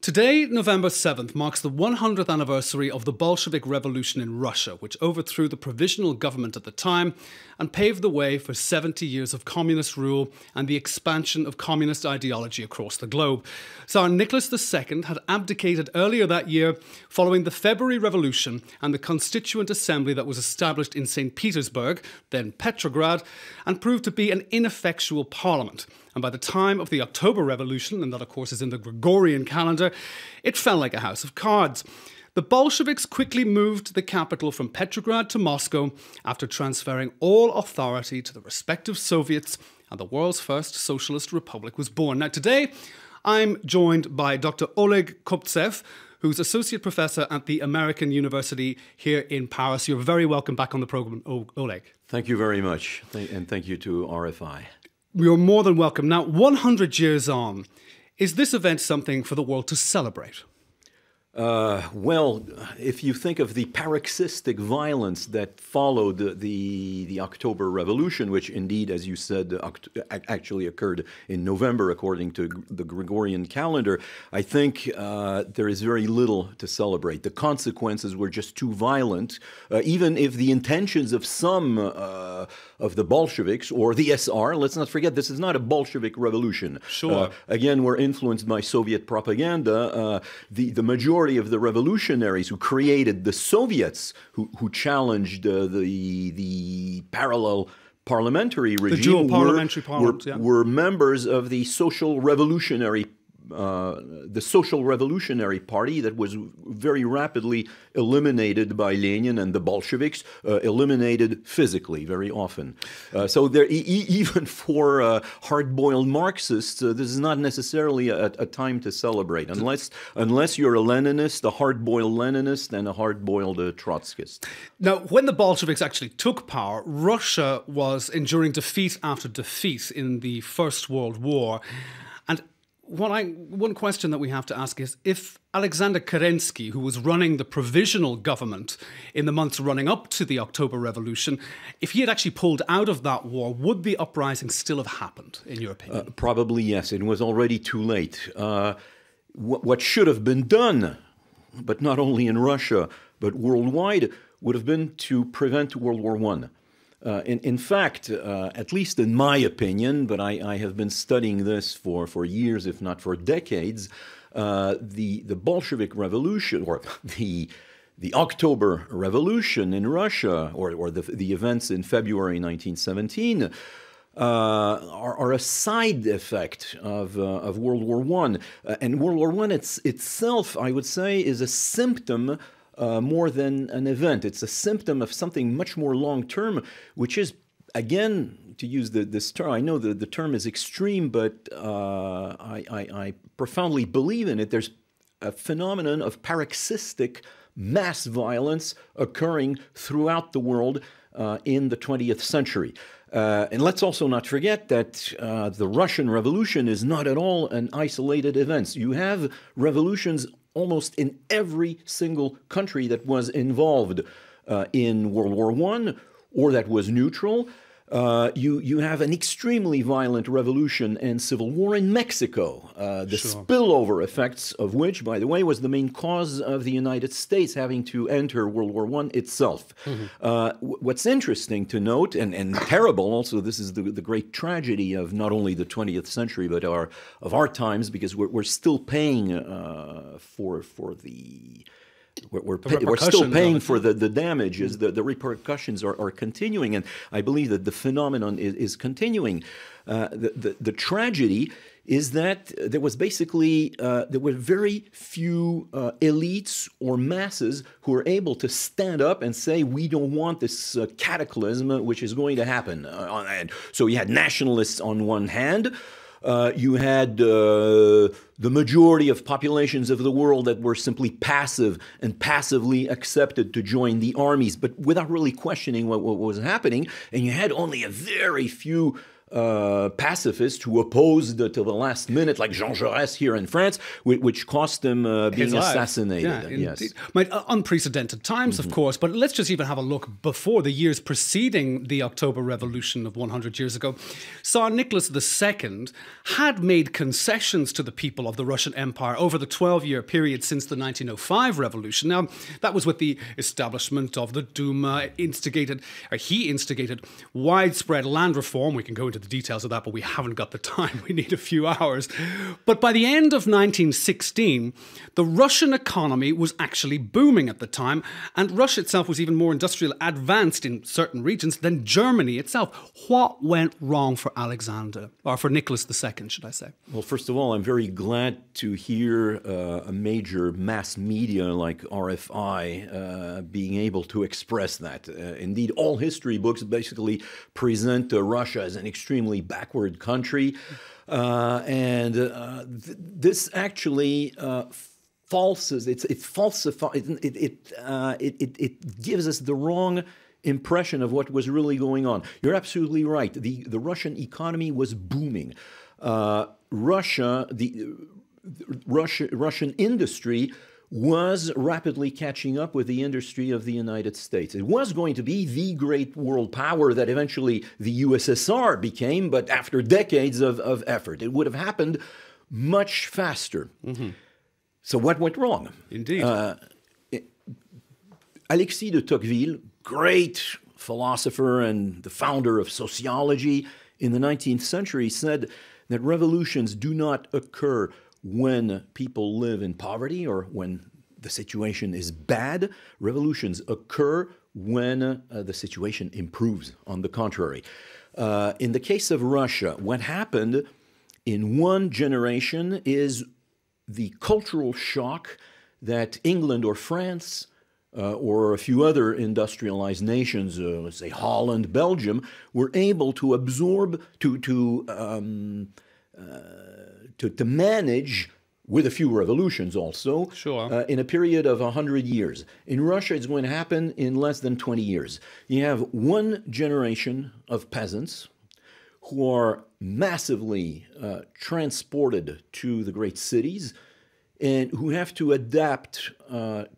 Today, November 7th, marks the 100th anniversary of the Bolshevik Revolution in Russia, which overthrew the provisional government at the time and paved the way for 70 years of communist rule and the expansion of communist ideology across the globe. Tsar Nicholas II had abdicated earlier that year following the February Revolution and the Constituent Assembly that was established in St. Petersburg, then Petrograd, and proved to be an ineffectual parliament. And by the time of the October Revolution, and that of course is in the Gregorian calendar, it fell like a house of cards. The Bolsheviks quickly moved the capital from Petrograd to Moscow after transferring all authority to the respective Soviets, and the world's first socialist republic was born. Now today, I'm joined by Dr. Oleg Kobtzeff, who's Associate Professor at the American University here in Paris. You're very welcome back on the program, Oleg. Thank you very much, and thank you to RFI. You're more than welcome. Now, 100 years on, is this event something for the world to celebrate? Well, if you think of the paroxystic violence that followed the October Revolution, which indeed, as you said, actually occurred in November according to the Gregorian calendar, I think there is very little to celebrate. The consequences were just too violent, even if the intentions of some of the Bolsheviks or the SR, let's not forget, this is not a Bolshevik revolution. Sure. Again, we're influenced by Soviet propaganda. The majority of the revolutionaries who created the Soviets, who challenged the parallel parliamentary regime, the dual parliamentary parliament, were members of the Social Revolutionary Party that was very rapidly eliminated by Lenin and the Bolsheviks, eliminated physically very often. So there, even for hard-boiled Marxists, this is not necessarily a time to celebrate, unless you're a Leninist, a hard-boiled Leninist, and a hard-boiled Trotskyist. Now, when the Bolsheviks actually took power, Russia was enduring defeat after defeat in the First World War. And one question that we have to ask is, if Alexander Kerensky, who was running the provisional government in the months running up to the October Revolution, if he had actually pulled out of that war, would the uprising still have happened, in your opinion? Probably yes. It was already too late. What should have been done, but not only in Russia, but worldwide, would have been to prevent World War I. In fact, at least in my opinion, but I have been studying this for years, if not for decades, the Bolshevik Revolution, or the October Revolution in Russia, or the events in February 1917, are a side effect of World War I. And World War I itself, I would say, is a symptom more than an event. It's a symptom of something much more long-term, which is, again, to use this term, I know the term is extreme, but I profoundly believe in it. There's a phenomenon of paroxystic mass violence occurring throughout the world in the 20th century. And let's also not forget that the Russian Revolution is not at all an isolated event. You have revolutions almost in every single country that was involved in World War I or that was neutral. You have an extremely violent revolution and civil war in Mexico, the spillover effects of which, by the way, was the main cause of the United States having to enter World War I itself. What's interesting to note, and terrible also, this is the great tragedy of not only the 20th century, but of our times, because we're still paying we're still paying for the damages. The repercussions are continuing, and I believe that the phenomenon is continuing. The tragedy is that there was basically there were very few elites or masses who were able to stand up and say, we don't want this cataclysm which is going to happen. And so you had nationalists on one hand. You had the majority of populations of the world that were simply passive and passively accepted to join the armies, but without really questioning what was happening. And you had only a very few pacifists who opposed to the last minute, like Jean Jaurès here in France, which cost him being assassinated. Yeah, yes. Unprecedented times, of course, but let's just even have a look before the years preceding the October Revolution of 100 years ago. Tsar Nicholas II had made concessions to the people of the Russian Empire over the 12-year period since the 1905 revolution. Now, that was with the establishment of the Duma, he instigated widespread land reform. We can go into the details of that, but we haven't got the time. We need a few hours. But by the end of 1916, the Russian economy was actually booming at the time, and Russia itself was even more industrially advanced in certain regions than Germany itself. What went wrong for Alexander, or for Nicholas II, should I say? Well, first of all, I'm very glad to hear a major mass media like RFI being able to express that. Indeed, all history books basically present Russia as an extremely backward country, this actually falsifies. It gives us the wrong impression of what was really going on. You're absolutely right. The Russian economy was booming. Russian industry was rapidly catching up with the industry of the United States. It was going to be the great world power that eventually the USSR became, but after decades of effort. It would have happened much faster. Mm-hmm. So what went wrong? Indeed. Alexis de Tocqueville, great philosopher and the founder of sociology in the 19th century, said that revolutions do not occur when people live in poverty or when the situation is bad. Revolutions occur when the situation improves, on the contrary. In the case of Russia, what happened in one generation is the cultural shock that England or France or a few other industrialized nations, let's say Holland, Belgium, were able to absorb, to manage, with a few revolutions also, sure. In a period of 100 years. In Russia, it's going to happen in less than 20 years. You have one generation of peasants who are massively transported to the great cities and who have to adapt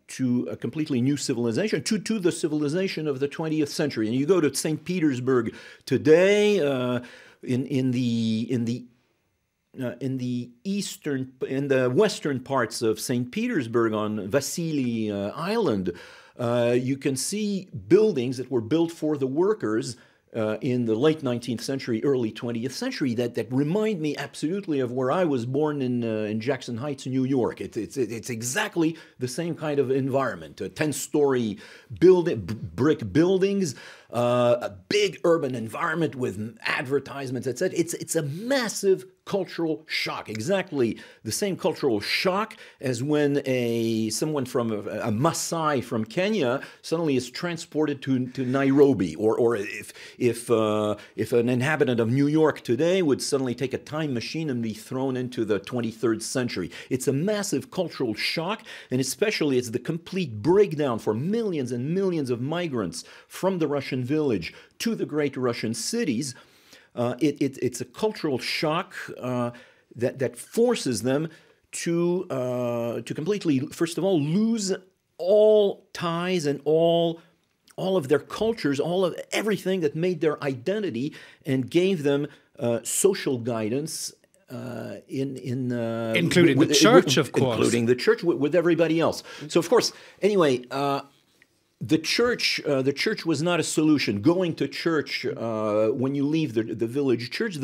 to a completely new civilization, to the civilization of the 20th century. And you go to St. Petersburg today, in the western parts of St. Petersburg on Vasily Island, you can see buildings that were built for the workers in the late 19th century, early 20th century that remind me absolutely of where I was born in Jackson Heights, New York. It's exactly the same kind of environment. 10-story brick buildings, a big urban environment with advertisements, etc. It's a massive cultural shock, exactly the same cultural shock as when someone from a Maasai from Kenya suddenly is transported to Nairobi, or if an inhabitant of New York today would suddenly take a time machine and be thrown into the 23rd century. It's a massive cultural shock, and especially it's the complete breakdown for millions and millions of migrants from the Russian village to the great Russian cities. It's a cultural shock that forces them to completely, first of all, lose all ties and all of their cultures, all of everything that made their identity and gave them social guidance, including the church, of course, including the church with everybody else. So, of course, anyway. The church was not a solution. Going to church when you leave the village church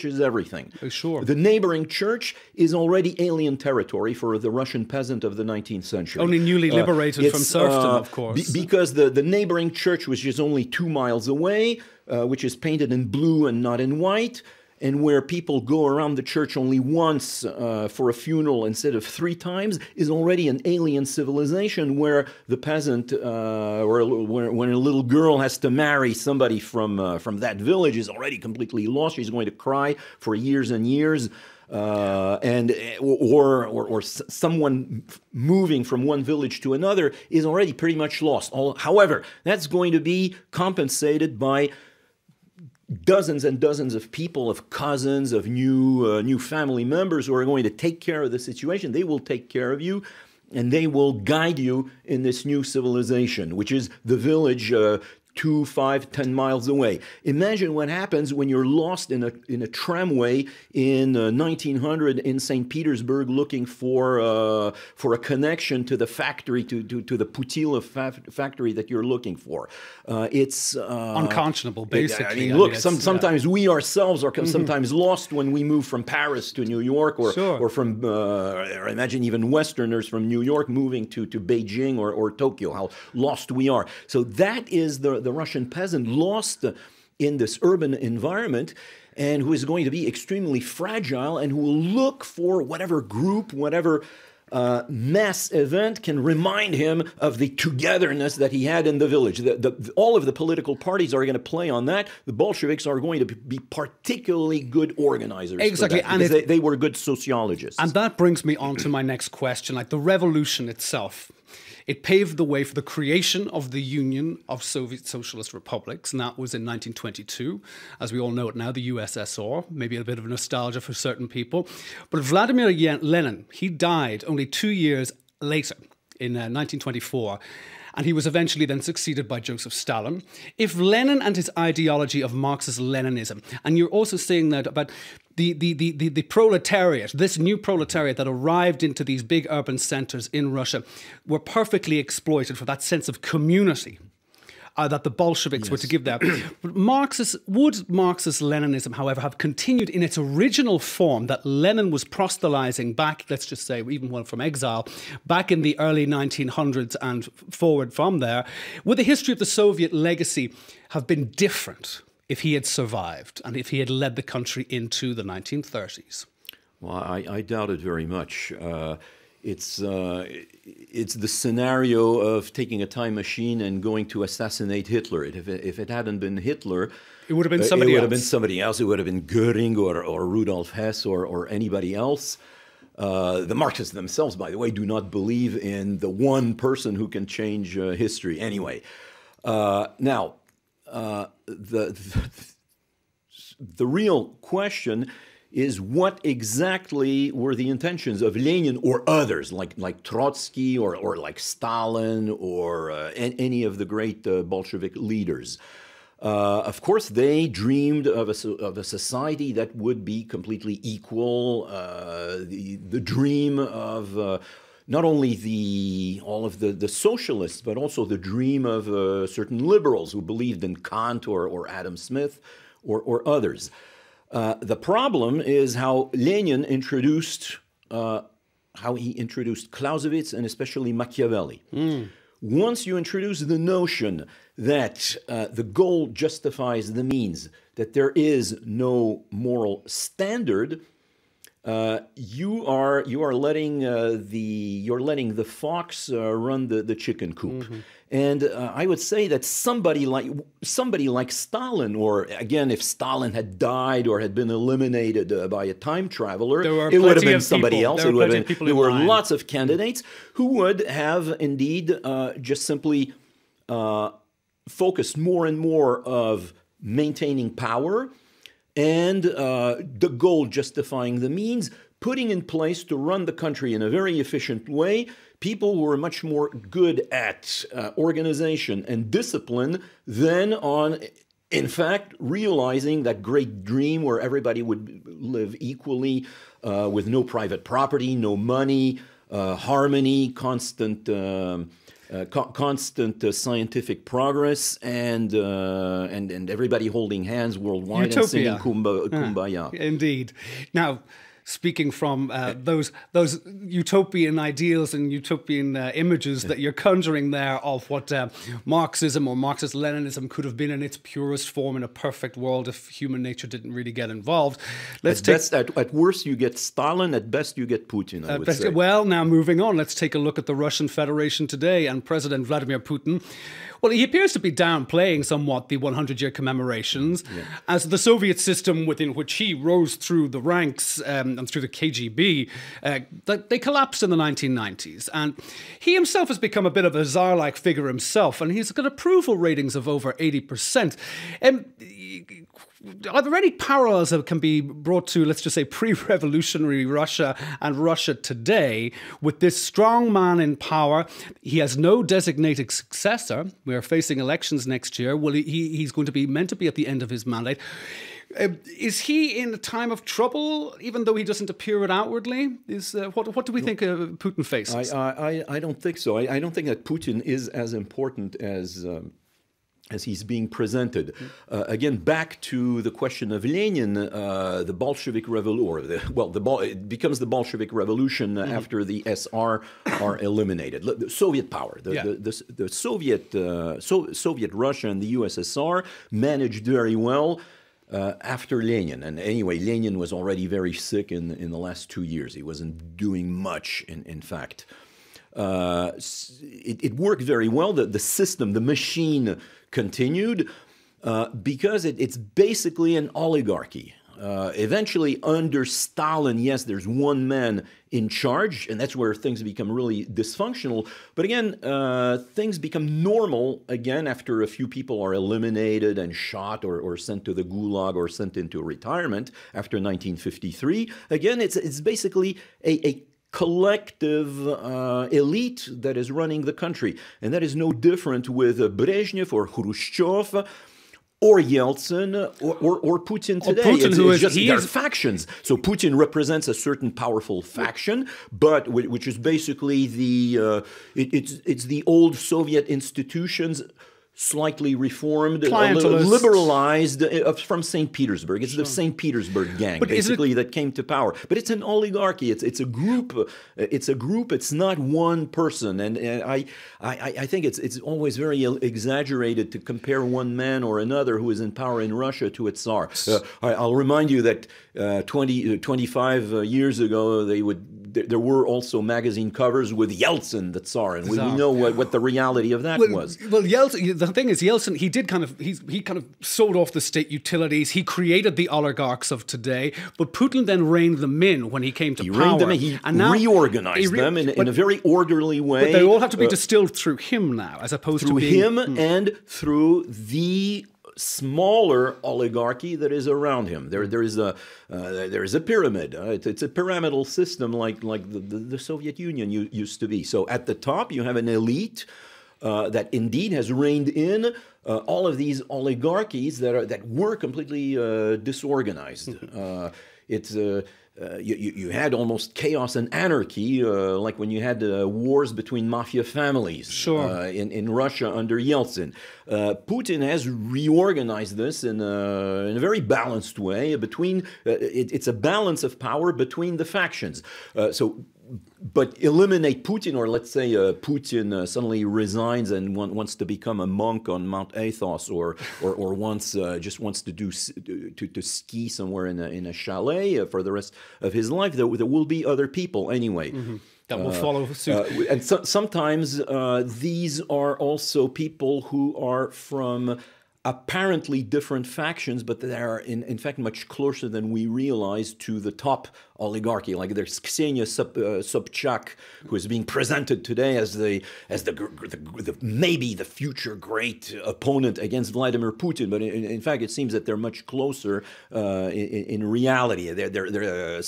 is everything. Sure. The neighboring church is already alien territory for the Russian peasant of the 19th century. Only newly liberated from serfdom, of course. Because the neighboring church was just only 2 miles away, which is painted in blue and not in white, and where people go around the church only once for a funeral instead of 3 times, is already an alien civilization where the peasant, or when a little girl has to marry somebody from that village, is already completely lost. She's going to cry for years and years. Or someone moving from one village to another is already pretty much lost. However, that's going to be compensated by dozens and dozens of people, of cousins, of new family members who are going to take care of the situation. They will take care of you, and they will guide you in this new civilization, which is the village 2, 5, 10 miles away. Imagine what happens when you're lost in a tramway in 1900 in St. Petersburg, looking for a connection to the factory, to the Putila factory that you're looking for. It's unconscionable, basically. Sometimes we ourselves are sometimes lost when we move from Paris to New York, or from or imagine even Westerners from New York moving to Beijing or Tokyo. How lost we are. So that is the Russian peasant lost in this urban environment, and who is going to be extremely fragile, and who will look for whatever group, whatever mass event can remind him of the togetherness that he had in the village. All of the political parties are going to play on that. The Bolsheviks are going to be particularly good organizers. Exactly, for that, because they were good sociologists. And that brings me on to my next question. Like the revolution itself, it paved the way for the creation of the Union of Soviet Socialist Republics, and that was in 1922. As we all know it now, the USSR, maybe a bit of nostalgia for certain people. But Vladimir Lenin, he died only 2 years later, in 1924, and he was eventually then succeeded by Joseph Stalin. If Lenin and his ideology of Marxist-Leninism, and you're also saying that about the proletariat, this new proletariat that arrived into these big urban centers in Russia, were perfectly exploited for that sense of community that the Bolsheviks were to give there. But Marxist-Leninism, however, have continued in its original form that Lenin was proselytizing back, let's just say, even one from exile, back in the early 1900s and forward from there? Would the history of the Soviet legacy have been different if he had survived and if he had led the country into the 1930s? Well, I doubt it very much. It's the scenario of taking a time machine and going to assassinate Hitler. If it hadn't been Hitler, it would have been somebody else. It would have been somebody else. It would have been Goering or Rudolf Hess or anybody else. The Marxists themselves, by the way, do not believe in the one person who can change history. Anyway, now the real question is what exactly were the intentions of Lenin or others, like Trotsky or like Stalin or any of the great Bolshevik leaders. Of course, they dreamed of a society that would be completely equal, the dream of not only all of the socialists, but also the dream of certain liberals who believed in Kant or Adam Smith or others. The problem is how Lenin introduced Clausewitz and especially Machiavelli. Once you introduce the notion that the goal justifies the means, that there is no moral standard, you are letting the fox run the chicken coop. And I would say that somebody like Stalin, or again, if Stalin had died or had been eliminated by a time traveler, it would have been somebody else. There were lots of candidates who would have indeed just simply focused more and more of maintaining power and the goal justifying the means, putting in place to run the country in a very efficient way people who were much more good at organization and discipline than on, in fact, realizing that great dream where everybody would live equally with no private property, no money, harmony, constant scientific progress, and everybody holding hands worldwide Utopia. and singing Kumbaya. Indeed. Now, speaking from those utopian ideals and utopian images that you're conjuring there of what Marxism or Marxist-Leninism could have been in its purest form in a perfect world if human nature didn't really get involved. At worst, you get Stalin. At best, you get Putin, I would say. Well, now moving on, let's take a look at the Russian Federation today and President Vladimir Putin. Well, he appears to be downplaying somewhat the 100-year commemorations as the Soviet system within which he rose through the ranks and through the KGB, they collapsed in the 1990s. And he himself has become a bit of a czar-like figure himself, and he's got approval ratings of over 80%. are there any parallels that can be brought to, let's just say, pre-revolutionary Russia and Russia today with this strong man in power? He has no designated successor. We are facing elections next year. Well, he's going to be meant to be at the end of his mandate. Is he in a time of trouble, even though he doesn't appear it outwardly? What do we think Putin faces? I don't think so. I don't think that Putin is as important as he's being presented. Again, back to the question of Lenin, the Bolshevik revolution, it becomes the Bolshevik revolution after the SR are eliminated. The Soviet power, the Soviet Russia and the USSR managed very well after Lenin. And anyway, Lenin was already very sick in the last 2 years. He wasn't doing much, in fact. It worked very well. The system, the machine continued because it's basically an oligarchy. Eventually, under Stalin, yes, there's one man in charge, and that's where things become really dysfunctional. But again, things become normal again after a few people are eliminated and shot or sent to the Gulag or sent into retirement after 1953. Again, it's basically a collective elite that is running the country. And that is no different with Brezhnev or Khrushchev or Yeltsin or Putin today. There are factions. So Putin represents a certain powerful faction, but which is basically it's the old Soviet institutions, slightly reformed, liberalized from St. Petersburg. It's the St. Petersburg gang, basically, that came to power. But it's an oligarchy. It's a group. It's not one person. And I think it's always very exaggerated to compare one man or another who is in power in Russia to its Tsar. I'll remind you that 25 years ago, there were also magazine covers with Yeltsin, the Tsar, and we know what the reality of that was. Well, Yeltsin, the thing is, Yeltsin, he kind of sold off the state utilities. He created the oligarchs of today, but Putin then reined them in when he came to power. He reorganized them in a very orderly way. But they all have to be distilled through him now, as opposed to being... Through him and through the smaller oligarchy that is around him. There is a pyramid. It's a pyramidal system like the Soviet Union used to be. So at the top you have an elite that indeed has reined in all of these oligarchies that were completely disorganized. You had almost chaos and anarchy, like when you had wars between mafia families in Russia under Yeltsin. Putin has reorganized this in a very balanced way. It's a balance of power between the factions. But eliminate Putin, or let's say Putin suddenly resigns and wants to become a monk on Mount Athos, or just wants to ski somewhere in a chalet for the rest of his life. There will be other people anyway. That will follow suit. And sometimes these are also people who are from apparently different factions, but they are in fact much closer than we realize to the top oligarchy. Like there's Ksenia Sobchak, who is being presented today as maybe the future great opponent against Vladimir Putin, but in fact it seems that they're much closer in reality. Ksenia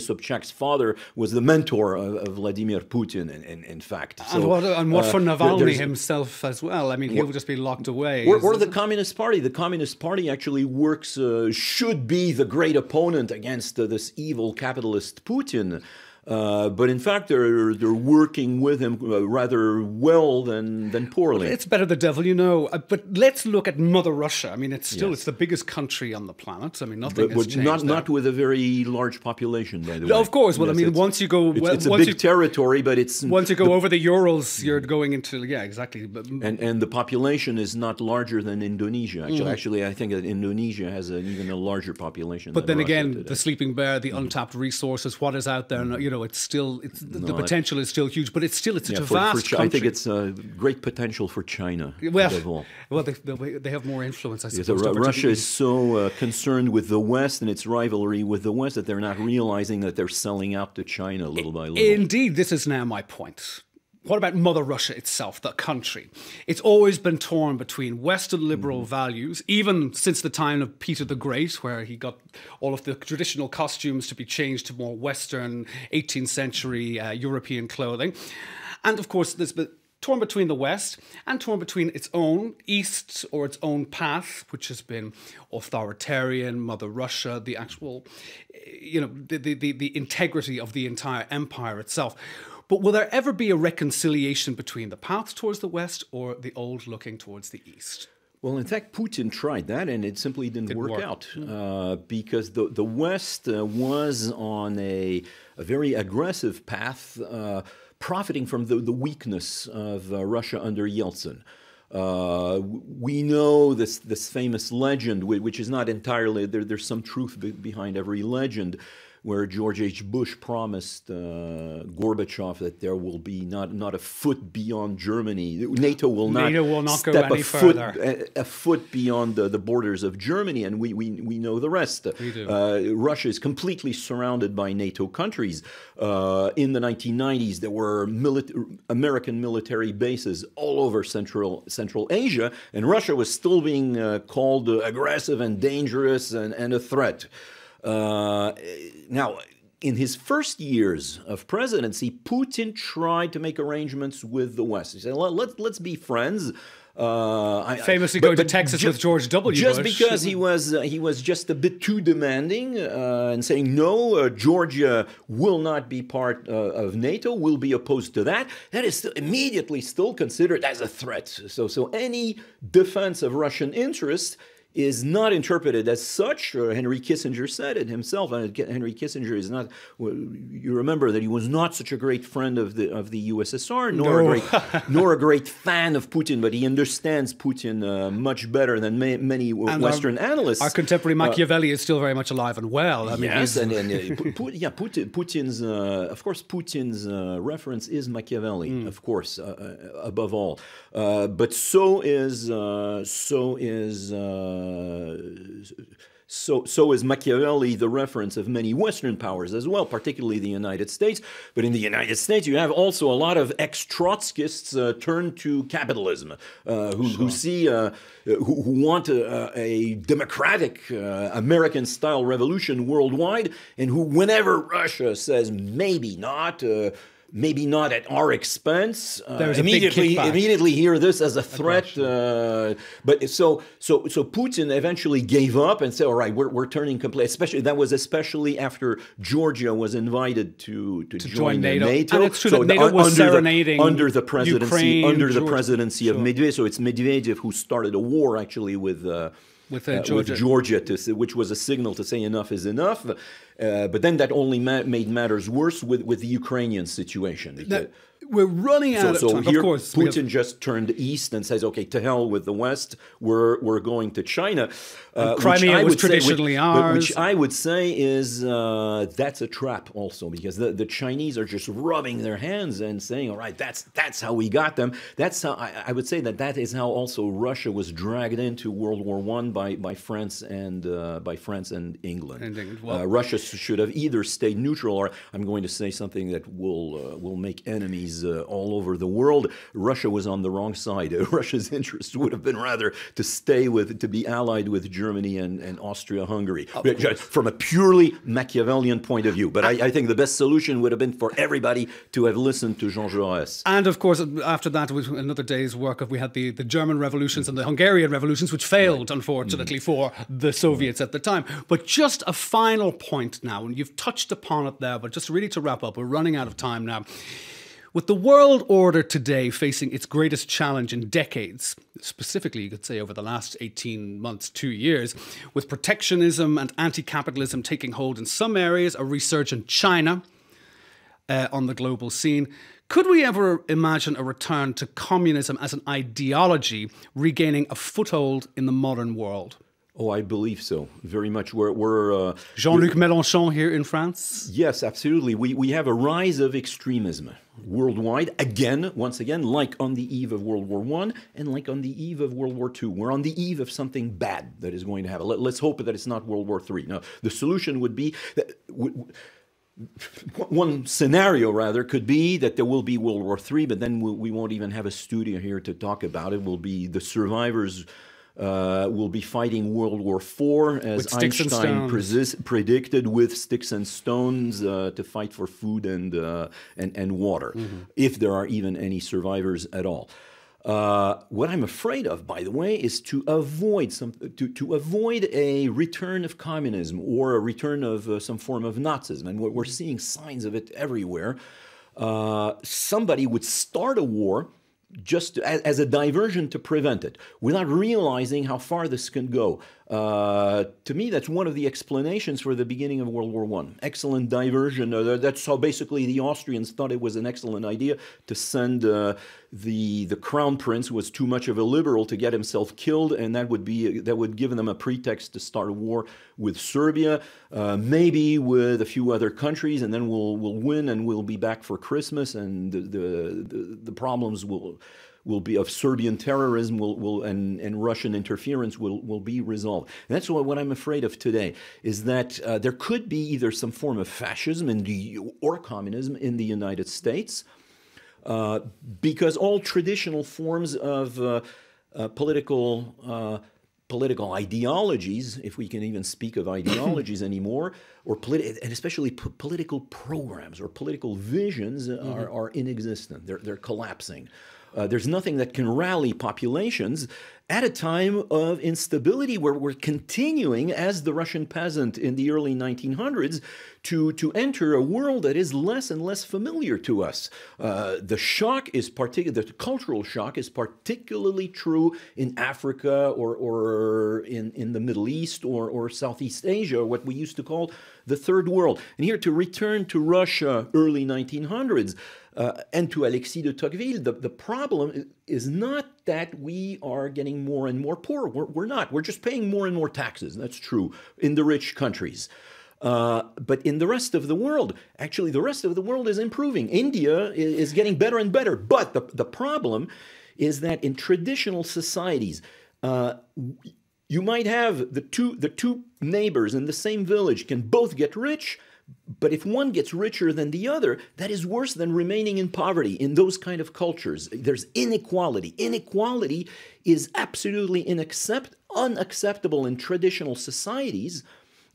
Sobchak's father was the mentor of Vladimir Putin, in fact. So, and what for Navalny himself as well? I mean, he'll just be locked away. Or the Communist Party. The Communist Party actually works, should be the great opponent against this evil capitalist Putin. But in fact, they're working with him rather well than poorly. Well, it's better the devil, you know. But let's look at Mother Russia. I mean, it's the biggest country on the planet. I mean, nothing has changed. Not with a very large population, by the way. Of course. Well, yes, I mean, once you go, it's a big territory, but it's once you go over the Urals, you're going into exactly. And the population is not larger than Indonesia. Actually, I think that Indonesia has even a larger population. But then Russia again, today. the sleeping bear, the untapped resources, what is out there, you know. The potential is still huge, but it's such a vast country. I think it's a great potential for China. Well, they have more influence, I suppose. Russia is so concerned with the West and its rivalry with the West that they're not realizing that they're selling out to China little by little. Indeed, this is now my point. what about Mother Russia itself, the country? It's always been torn between Western liberal values, even since the time of Peter the Great, where he got all of the traditional costumes to be changed to more Western 18th century European clothing. And of course, there's been torn between the West and torn between its own East or its own path, which has been authoritarian, Mother Russia, the actual, the integrity of the entire empire itself. But will there ever be a reconciliation between the path towards the West or the old looking towards the East? Well, in fact, Putin tried that, and it simply didn't work out because the West was on a very aggressive path, profiting from the weakness of Russia under Yeltsin. We know this famous legend, which is not entirely, there's some truth behind every legend, where George H. Bush promised Gorbachev that there will be not a foot beyond Germany. NATO will not go any further. A foot beyond the borders of Germany, and we know the rest. We do. Russia is completely surrounded by NATO countries. In the 1990s, there were American military bases all over Central Asia, and Russia was still being called aggressive and dangerous and a threat. Now, in his first years of presidency, Putin tried to make arrangements with the West. He said, let's be friends. Famously going to Texas with George W. Just Bush. because he was just a bit too demanding and saying, no, Georgia will not be part of NATO, will be opposed to that. That is immediately still considered as a threat. So any defense of Russian interests is not interpreted as such. Henry Kissinger said it himself. Henry Kissinger is not. You remember that he was not such a great friend of the USSR, nor a great fan of Putin. But he understands Putin much better than many Western analysts. Our contemporary Machiavelli is still very much alive and well. I mean, yes, Putin's of course Putin's reference is Machiavelli, of course, above all. But so is Machiavelli the reference of many Western powers as well, particularly the United States. But in the United States, you have also a lot of ex-Trotskyists turned to capitalism, who want a democratic American-style revolution worldwide, and who, whenever Russia says maybe not at our expense, immediately hear this as a threat. But so Putin eventually gave up and said, "All right, we're turning completely." Especially after Georgia was invited to join NATO. And it's true that NATO was serenading under the presidency Ukraine, of Medvedev. So it's Medvedev who started a war actually with Georgia, which was a signal to say enough is enough. But then that only made matters worse with the Ukrainian situation. We're running out of time. Here, of course, Putin just turned east and says, "Okay, to hell with the West. We're going to China." Crimea was traditionally ours. Which I would say is that's a trap also, because the Chinese are just rubbing their hands and saying, "All right, that's how we got them." That's how I would say that is how also Russia was dragged into World War I by France and England. Russia should have either stayed neutral, or I'm going to say something that will make enemies all over the world. Russia was on the wrong side. Russia's interest would have been rather to be allied with Germany and Austria-Hungary, from a purely Machiavellian point of view. But I think the best solution would have been for everybody to have listened to Jean Jaurès. And of course, after that, was another day's work we had the German revolutions and the Hungarian revolutions, which failed, unfortunately, for the Soviets at the time. But just a final point now, and you've touched upon it there, but just really to wrap up, we're running out of time now. With the world order today facing its greatest challenge in decades, specifically you could say over the last 18 months, 2 years, with protectionism and anti-capitalism taking hold in some areas, a resurgent China on the global scene, could we ever imagine a return to communism as an ideology regaining a foothold in the modern world? Oh, I believe so, very much. Jean-Luc Mélenchon here in France? Yes, absolutely. We have a rise of extremism worldwide, once again, like on the eve of World War I and like on the eve of World War II. We're on the eve of something bad that is going to happen. Let's hope that it's not World War III. Now, the solution would be that one scenario, rather, could be that there will be World War III, but then we won't even have a studio here to talk about it. Will be the survivors will be fighting World War IV, as Einstein predicted, with sticks and stones to fight for food and water, if there are even any survivors at all. What I'm afraid of, by the way, is to avoid a return of communism or a return of some form of Nazism. And we're seeing signs of it everywhere. Somebody would start a war just as a diversion to prevent it, without realizing how far this can go. To me, that's one of the explanations for the beginning of World War I. Excellent diversion. That's how basically the Austrians thought it was an excellent idea to send the crown prince, who was too much of a liberal, to get himself killed, and that would give them a pretext to start a war with Serbia, maybe with a few other countries, and then we'll win and we'll be back for Christmas, and the problems will be of Serbian terrorism and Russian interference will be resolved. And that's what I'm afraid of today, is that there could be either some form of fascism or communism in the United States, because all traditional forms of political ideologies, if we can even speak of ideologies anymore, and especially political programs or political visions are inexistent. They're collapsing. There's nothing that can rally populations at a time of instability, where we're continuing, as the Russian peasant in the early 1900s, to enter a world that is less and less familiar to us. The cultural shock is particularly true in Africa or in the Middle East or Southeast Asia, what we used to call the Third World. And here, to return to Russia, early 1900s, and to Alexis de Tocqueville, the problem is not that we are getting more and more poor. We're not. We're just paying more and more taxes. That's true in the rich countries. But in the rest of the world, actually, the rest of the world is improving. India is getting better and better. But the problem is that in traditional societies, you might have the two neighbors in the same village can both get rich, but if one gets richer than the other, that is worse than remaining in poverty. In those kind of cultures, there's inequality. Inequality is absolutely unacceptable in traditional societies,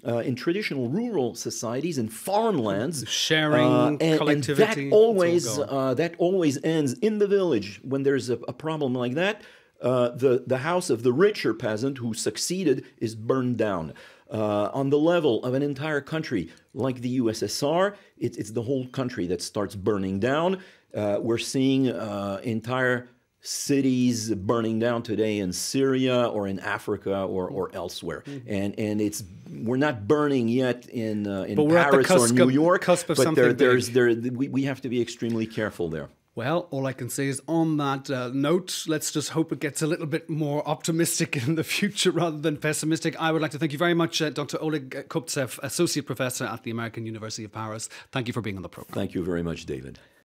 in traditional rural societies, in farmlands. Sharing, collectivity. And that always ends in the village. When there's a problem like that, the house of the richer peasant who succeeded is burned down. On the level of an entire country like the USSR, it's the whole country that starts burning down. We're seeing entire cities burning down today in Syria or in Africa or elsewhere. And we're not burning yet in Paris or New York, but we have to be extremely careful there. Well, all I can say is, on that note, let's just hope it gets a little bit more optimistic in the future rather than pessimistic. I would like to thank you very much, Dr. Oleg Kobtzeff, Associate Professor at the American University of Paris. Thank you for being on the program. Thank you very much, David.